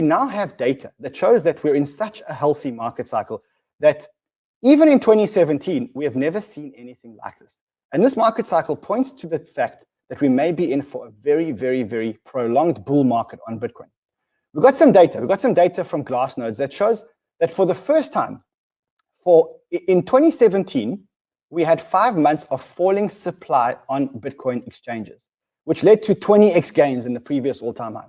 now have data that shows that we're in such a healthy market cycle that even in 2017, we have never seen anything like this. And this market cycle points to the fact that we may be in for a very, very, very prolonged bull market on Bitcoin. We've got some data. We've got some data from Glassnodes that shows that for the first time, in 2017, we had 5 months of falling supply on Bitcoin exchanges, which led to 20x gains in the previous all-time high.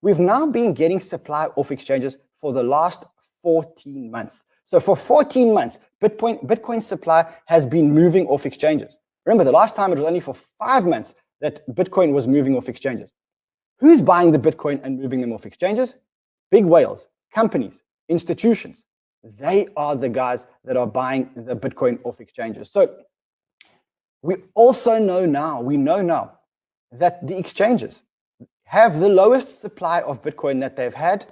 We've now been getting supply off exchanges for the last 14 months. So for 14 months, Bitcoin supply has been moving off exchanges. Remember, the last time it was only for 5 months that Bitcoin was moving off exchanges. Who's buying the Bitcoin and moving them off exchanges? Big whales, companies, institutions. They are the guys that are buying the Bitcoin off exchanges. So we also know now that the exchanges have the lowest supply of Bitcoin that they've had,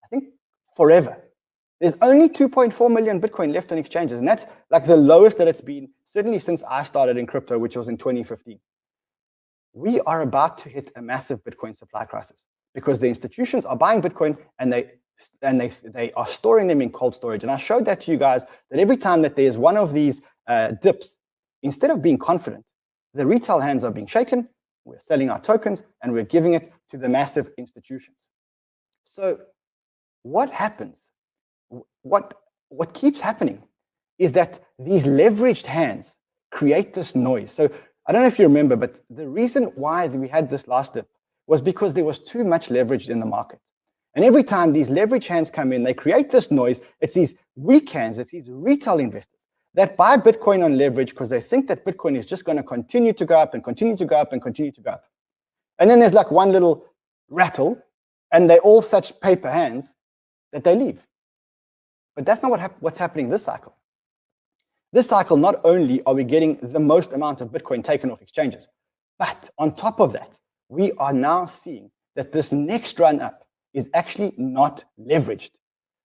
I think, forever. There's only 2.4 million Bitcoin left on exchanges, and that's like the lowest that it's been, certainly since I started in crypto, which was in 2015. We are about to hit a massive Bitcoin supply crisis because the institutions are buying Bitcoin and they are storing them in cold storage. And I showed that to you guys, that every time that there's one of these dips, instead of being confident, the retail hands are being shaken, we're selling our tokens, and we're giving it to the massive institutions. So what happens? What keeps happening is that these leveraged hands create this noise. So I don't know if you remember, but the reason why we had this last dip was because there was too much leverage in the market. And every time these leverage hands come in, they create this noise. It's these weak hands, it's these retail investors that buy Bitcoin on leverage because they think that Bitcoin is just going to continue to go up and continue to go up and continue to go up. And then there's like one little rattle, and they're all such paper hands that they leave. But that's not what's happening this cycle. This cycle, not only are we getting the most amount of Bitcoin taken off exchanges, but on top of that, we are now seeing that this next run up is actually not leveraged.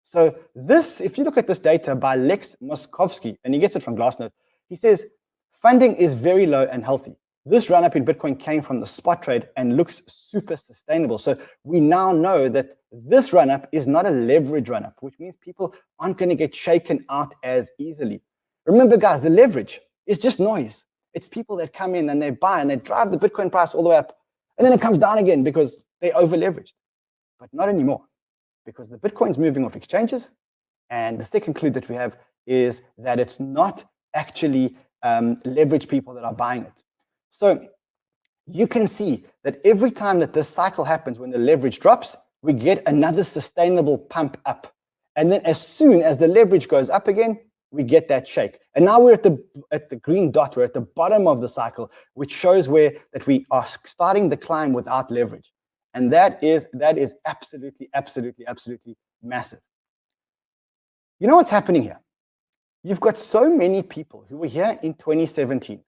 So this, if you look at this data by Lex Moskovsky, and he gets it from Glassnode, he says, funding is very low and healthy. This run up in Bitcoin came from the spot trade and looks super sustainable. So we now know that this run up is not a leverage run up, which means people aren't going to get shaken out as easily. Remember, guys, the leverage is just noise. It's people that come in and they buy and they drive the Bitcoin price all the way up, and then it comes down again because they over leveraged. But not anymore, because the Bitcoin's moving off exchanges. And the second clue that we have is that it's not actually leveraged people that are buying it. So you can see that every time that this cycle happens, when the leverage drops, we get another sustainable pump up. And then as soon as the leverage goes up again, we get that shake. And now we're at the green dot, we're at the bottom of the cycle, which shows that we are starting the climb without leverage. And that is absolutely, absolutely, absolutely massive. You know what's happening here? You've got so many people who were here in 2017,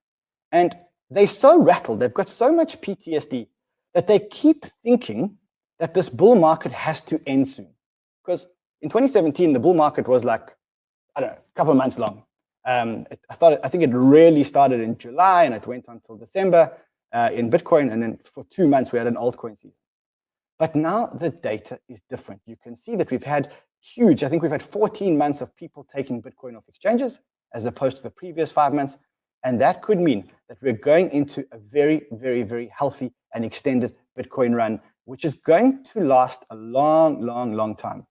and they're so rattled, they've got so much PTSD that they keep thinking that this bull market has to end soon. Because in 2017, the bull market was like, I don't know, a couple of months long. I think it really started in July and it went until December in Bitcoin. And then for 2 months, we had an altcoin season. But now the data is different. You can see that we've had I think we've had 14 months of people taking Bitcoin off exchanges as opposed to the previous 5 months. And that could mean that we're going into a very, very, very healthy and extended Bitcoin run, which is going to last a long, long, long time.